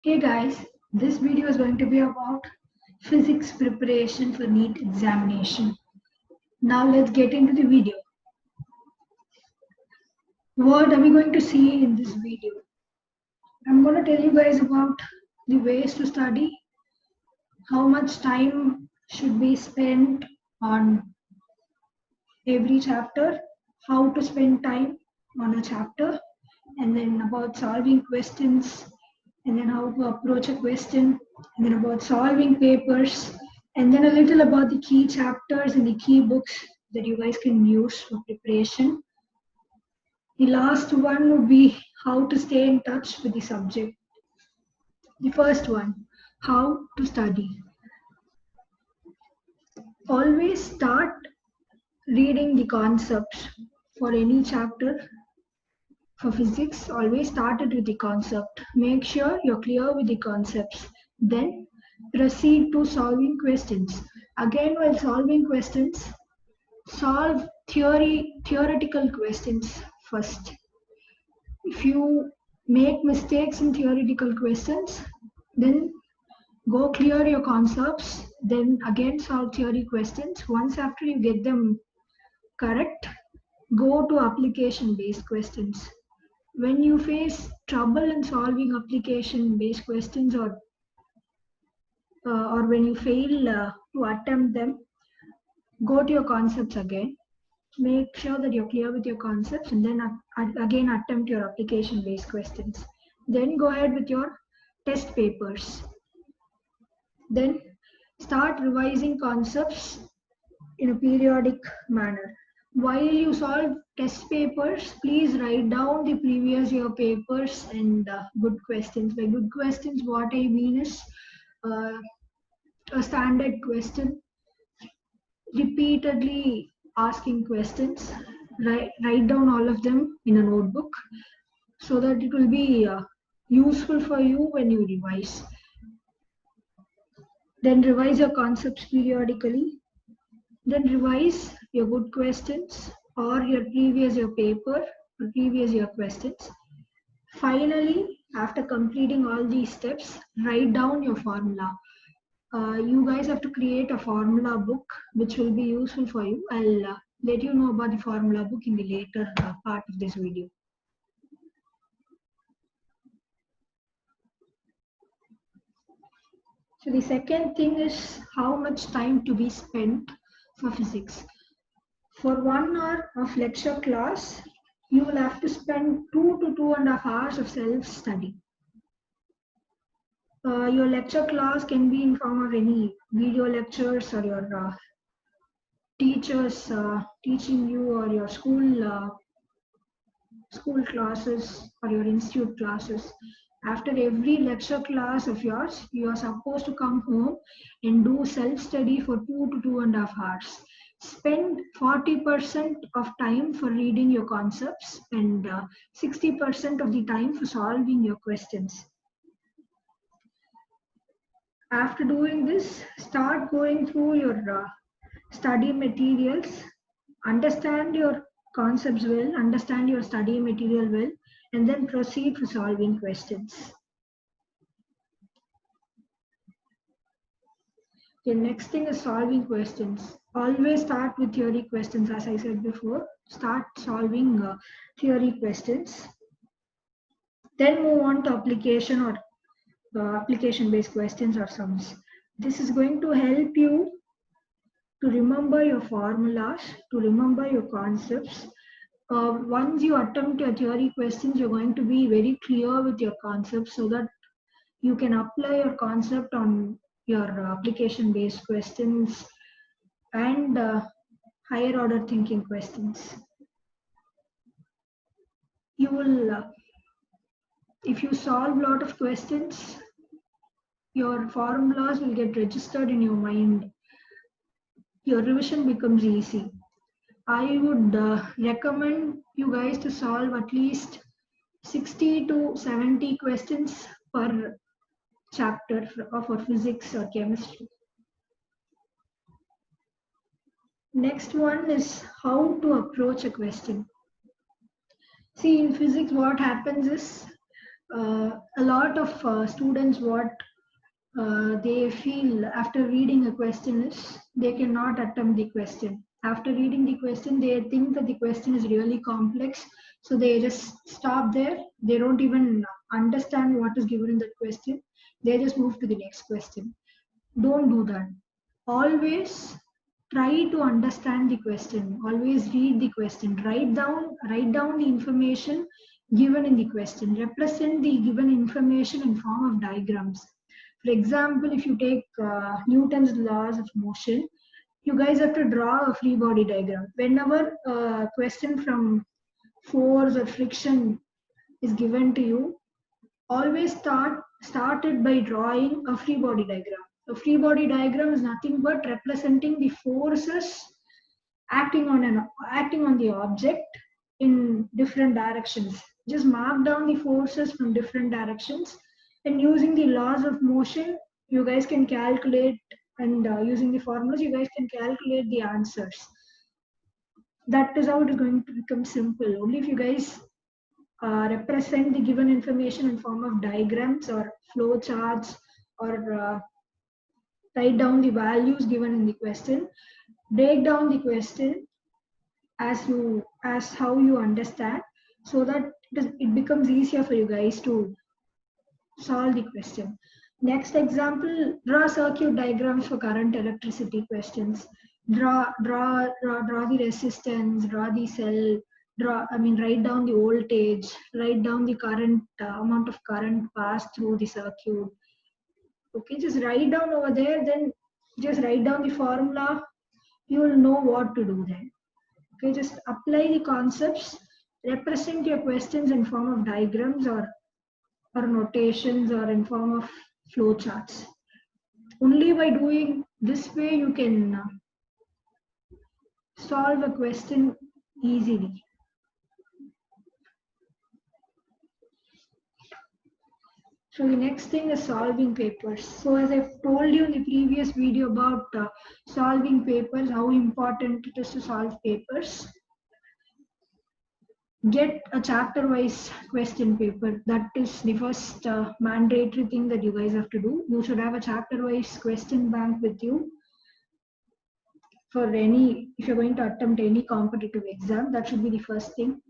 Hey guys, this video is going to be about physics preparation for NEET examination. Now let's get into the video. What are we going to see in this video? I'm going to tell you guys about the ways to study, how much time should be spent on every chapter, how to spend time on a chapter, and then about solving questions, and then how to approach a question, and then about solving papers, and then a little about the key chapters and the key books that you guys can use for preparation. The last one would be how to stay in touch with the subject. The first one, how to study. Always start reading the concepts for any chapter. For physics, always start it with the concept. Make sure you're clear with the concepts. Then proceed to solving questions. Again, while solving questions, solve theoretical questions first. If you make mistakes in theoretical questions, then go clear your concepts, then again solve theory questions. Once after you get them correct, go to application based questions. When you face trouble in solving application based questions, or when you fail to attempt them, go to your concepts again. Make sure that you're clear with your concepts, and then again attempt your application based questions. Then go ahead with your test papers. Then start revising concepts in a periodic manner. While you solve test papers, please write down the previous year papers and good questions. By good questions, what I mean is uh, a standard question, repeatedly asking questions. Write down all of them in a notebook so that it will be useful for you when you revise. Then revise your concepts periodically. Then revise your good questions or your previous year paper or previous year questions. Finally, after completing all these steps, write down your formula. You guys have to create a formula book which will be useful for you. I'll let you know about the formula book in the later part of this video. So the second thing is how much time to be spent for physics. For 1 hour of lecture class, you will have to spend 2 to 2.5 hours of self-study. Your lecture class can be in form of any video lectures or your teachers teaching you, or your school classes or your institute classes. After every lecture class of yours, you are supposed to come home and do self-study for 2 to 2.5 hours. Spend 40% of time for reading your concepts and 60% of the time for solving your questions. After doing this, start going through your study materials, understand your concepts well, understand your study material well, and then proceed to solving questions. The next thing is solving questions. Always start with theory questions, as I said before. Start solving theory questions. Then move on to application or application-based questions or sums. This is going to help you to remember your formulas, to remember your concepts. Once you attempt your theory questions, you're going to be very clear with your concepts so that you can apply your concept on your application-based questions and higher order thinking questions. You will, if you solve a lot of questions, your formulas will get registered in your mind. Your revision becomes easy. I would recommend you guys to solve at least 60 to 70 questions per chapter for physics or chemistry. Next one is how to approach a question. See, in physics, what happens is A lot of students, what they feel after reading a question is they cannot attempt the question. After reading the question, they think that the question is really complex, so they just stop there. They don't even understand what is given in that question. They just move to the next question. Don't do that. Always try to understand the question. Always read the question. Write down the information given in the question. Represent the given information in form of diagrams. For example, if you take Newton's laws of motion, you guys have to draw a free body diagram. Whenever a question from force or friction is given to you, always started by drawing a free body diagram. A free body diagram is nothing but representing the forces acting on the object in different directions. Just mark down the forces from different directions, and using the laws of motion, you guys can calculate, and using the formulas, you guys can calculate the answers. That is how it is going to become simple. Only if you guys represent the given information in form of diagrams or flow charts, or write down the values given in the question, break down the question as how you understand, so that it becomes easier for you guys to solve the question. Next example, draw circuit diagrams for current electricity questions. Draw the resistance, draw the cell, write down the voltage, write down the current, amount of current passed through the circuit. Okay, just write down over there, then just write down the formula. You will know what to do then. Okay, just apply the concepts, represent your questions in form of diagrams or notations or in form of flow charts. Only by doing this way you can solve a question easily. So the next thing is solving papers. So as I've told you in the previous video about solving papers, how important it is to solve papers. Get a chapter wise question paper. That is the first mandatory thing that you guys have to do. You should have a chapter wise question bank with you for if you're going to attempt any competitive exam. That should be the first thing.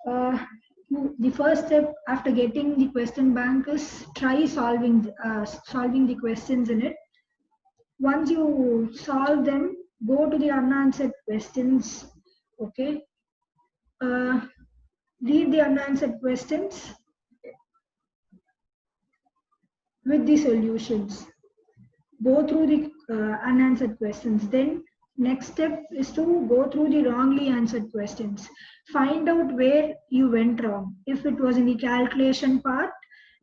The first step after getting the question bank is try solving the questions in it. Once you solve them, go to the unanswered questions. Okay. Read the unanswered questions with the solutions. Go through the unanswered questions. Then next step is to go through the wrongly answered questions. Find out where you went wrong. If it was in the calculation part,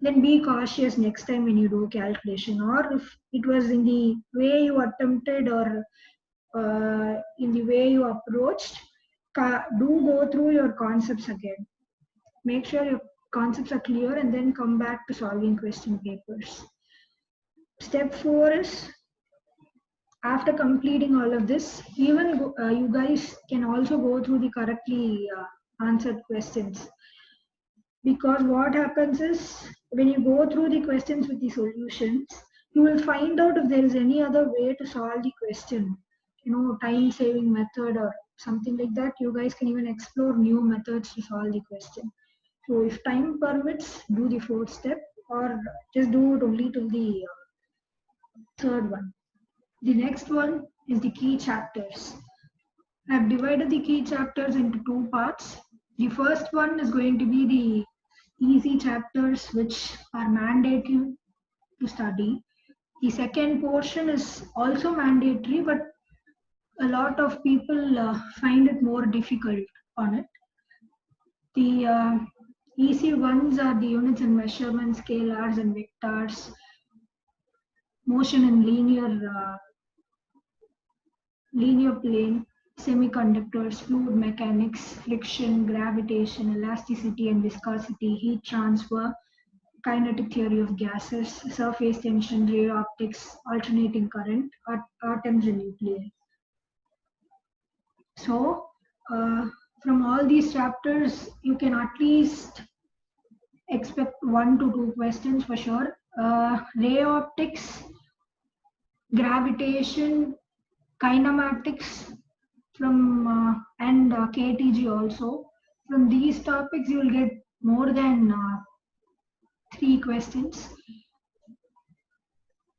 then be cautious next time when you do calculation. Or if it was in the way you attempted or in the way you approached, do go through your concepts again. Make sure your concepts are clear and then come back to solving question papers. Step 4 is, after completing all of this, even you guys can also go through the correctly answered questions. Because what happens is, when you go through the questions with the solutions, you will find out if there is any other way to solve the question. Time saving method or something like that. You guys can even explore new methods to solve the question. So if time permits, do the 4th step, or just do it only till the 3rd one. The next one is the key chapters. I've divided the key chapters into 2 parts. The first one is going to be the easy chapters, which are mandatory to study. The second portion is also mandatory, but a lot of people find it more difficult on it. The easy ones are the units and measurements, scalars and vectors, motion in linear plane, semiconductors, fluid mechanics, friction, gravitation, elasticity and viscosity, heat transfer, kinetic theory of gases, surface tension, ray optics, alternating current, atoms and nuclei. So from all these chapters, you can at least expect 1 to 2 questions for sure. Ray optics, gravitation, kinematics from and KTG also. From these topics, you will get more than 3 questions.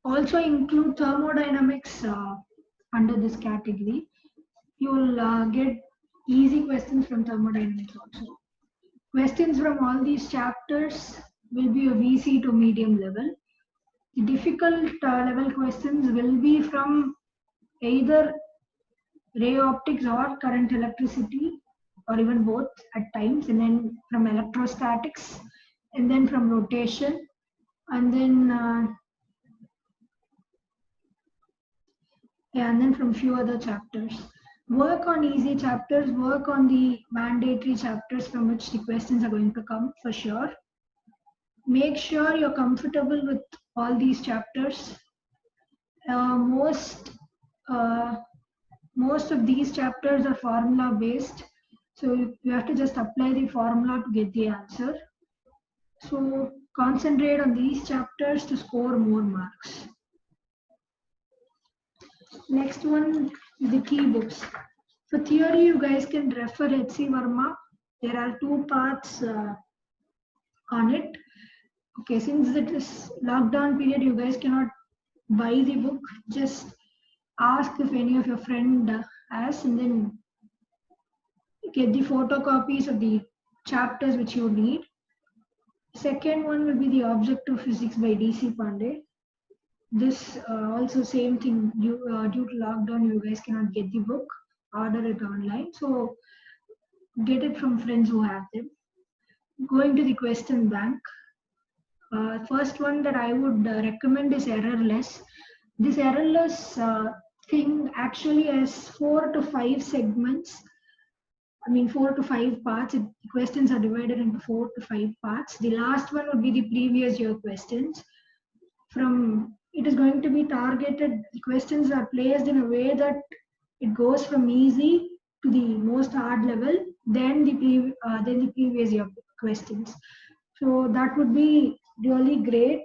Also include thermodynamics under this category. You will get easy questions from thermodynamics also. Questions from all these chapters will be a VC to medium level. The difficult level questions will be from either ray optics or current electricity, or even both at times, and then from electrostatics, and then from rotation, and then from few other chapters. Work on easy chapters, work on the mandatory chapters from which the questions are going to come for sure. Make sure you're comfortable with all these chapters. Most of these chapters are formula based, so you have to just apply the formula to get the answer. So concentrate on these chapters to score more marks. Next one, the key books. For theory, you guys can refer H.C. Verma. There are 2 parts on it. Okay, since it is lockdown period, you guys cannot buy the book. Just ask if any of your friend has, and then get the photocopies of the chapters which you need. Second one will be the Objective Physics by D.C. Pandey. This also same thing, due to lockdown, you guys cannot get the book, order it online. So get it from friends who have them. Going to the question bank. First one that I would recommend is Errorless. This Errorless thing actually has 4 to 5 segments. 4 to 5 parts. The questions are divided into 4 to 5 parts. The last one would be the previous year questions. It is going to be targeted. The questions are placed in a way that it goes from easy to the most hard level, then the previous year questions. So that would be really great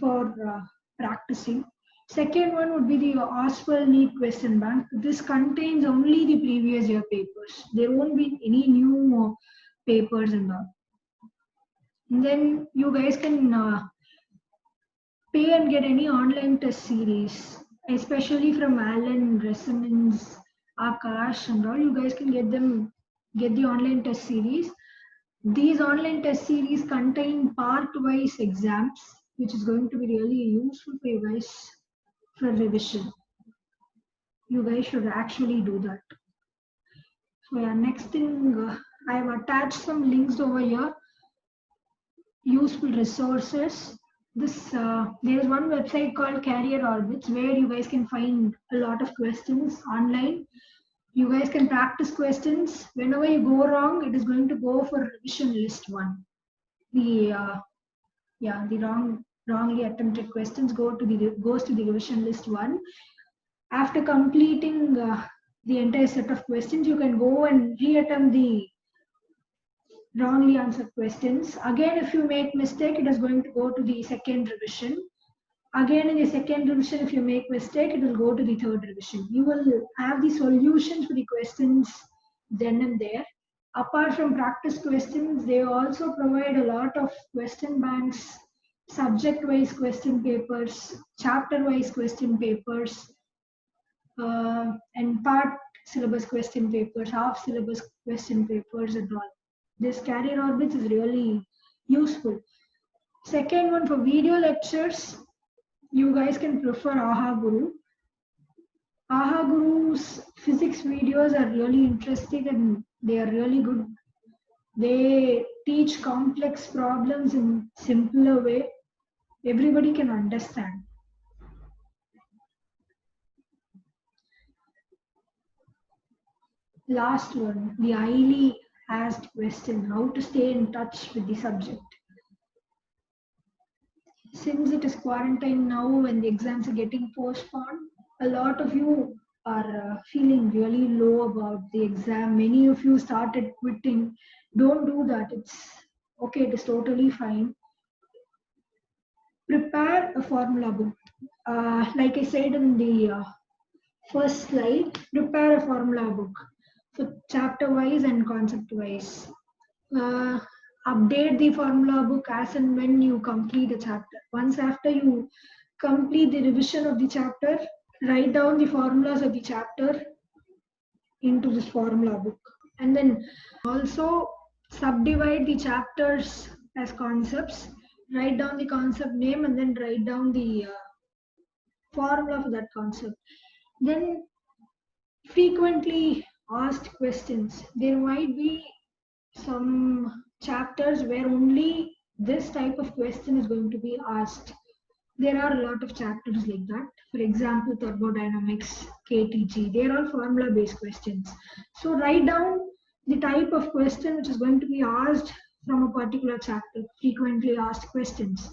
for practicing. Second one would be the Oswald NEET question bank. This contains only the previous year papers. There won't be any new papers in that. And then you guys can pay and get any online test series, especially from Allen, Resonance, Akash, and all. You guys can get the online test series. These online test series contain part-wise exams, which is going to be really useful for you guys for revision. You guys should actually do that. So yeah, next thing, I have attached some links over here. Useful resources. There is one website called Career Orbits where you guys can find a lot of questions online. You guys can practice questions. Whenever you go wrong, it is going to go for revision list 1. The wrongly attempted questions goes to the revision list 1. After completing the entire set of questions, you can go and reattempt the wrongly answered questions. Again, if you make mistake, it is going to go to the second revision. Again, in the second revision, if you make mistake, it will go to the third revision. You will have the solutions for the questions then and there. Apart from practice questions, they also provide a lot of question banks, subject-wise question papers, chapter-wise question papers, and part syllabus question papers, half syllabus question papers, and all. This Career Orbits is really useful. Second one, for video lectures, you guys can prefer Aha Guru. Aha Guru's physics videos are really interesting and they are really good. They teach complex problems in simpler way. Everybody can understand. Last one, the highly asked question, how to stay in touch with the subject. Since it is quarantine now and the exams are getting postponed, a lot of you are feeling really low about the exam. Many of you started quitting. Don't do that. Okay, it is totally fine. Prepare a formula book. Like I said in the first slide, prepare a formula book for chapter wise and concept wise. Uh, Update the formula book as and when you complete a chapter. Once after you complete the revision of the chapter, write down the formulas of the chapter into this formula book. And then also subdivide the chapters as concepts. Write down the concept name and then write down the formula for that concept. Then frequently asked questions. There might be some chapters where only this type of question is going to be asked. There are a lot of chapters like that. For example, thermodynamics, KTG, they are all formula based questions. So write down the type of question which is going to be asked from a particular chapter, frequently asked questions.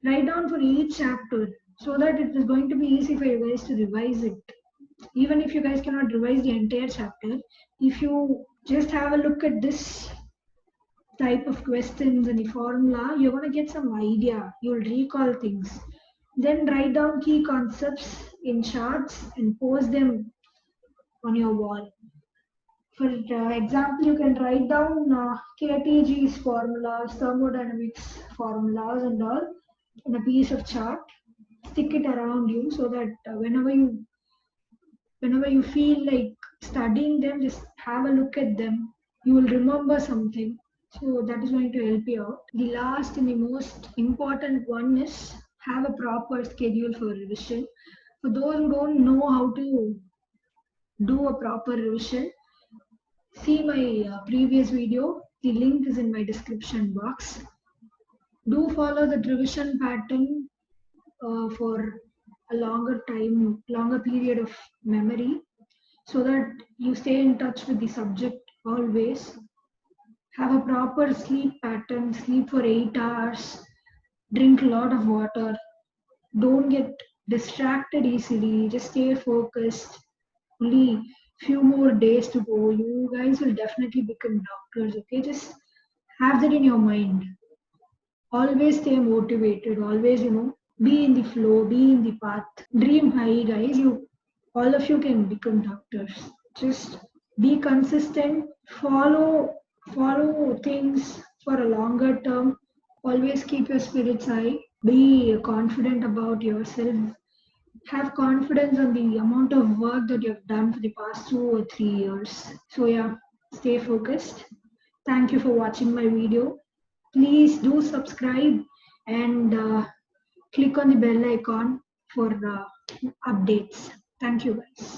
Write down for each chapter so that it is going to be easy for you guys to revise it. Even if you guys cannot revise the entire chapter, if you just have a look at this type of questions and the formula, you're going to get some idea. You'll recall things. Then write down key concepts in charts and post them on your wall. For example, you can write down KTG's formulas, thermodynamics formulas, and all in a piece of chart. Stick it around you so that whenever you feel like studying them, just have a look at them. You will remember something. So that is going to help you out. The last and the most important one is have a proper schedule for revision. For those who don't know how to do a proper revision, see my previous video. The link is in my description box. Do follow the revision pattern for a longer period of memory, so that you stay in touch with the subject always. Have a proper sleep pattern, sleep for 8 hours, drink a lot of water, don't get distracted easily, just stay focused. Only few more days to go. You guys will definitely become doctors, okay? Just have that in your mind. Always stay motivated, always, be in the flow, be in the path. Dream high, guys. You all of you can become doctors. Just be consistent, follow things for a longer term. Always keep your spirits high. Be confident about yourself. Have confidence on the amount of work that you have done for the past 2 or 3 years. So yeah, stay focused. Thank you for watching my video. Please do subscribe and click on the bell icon for updates. Thank you guys.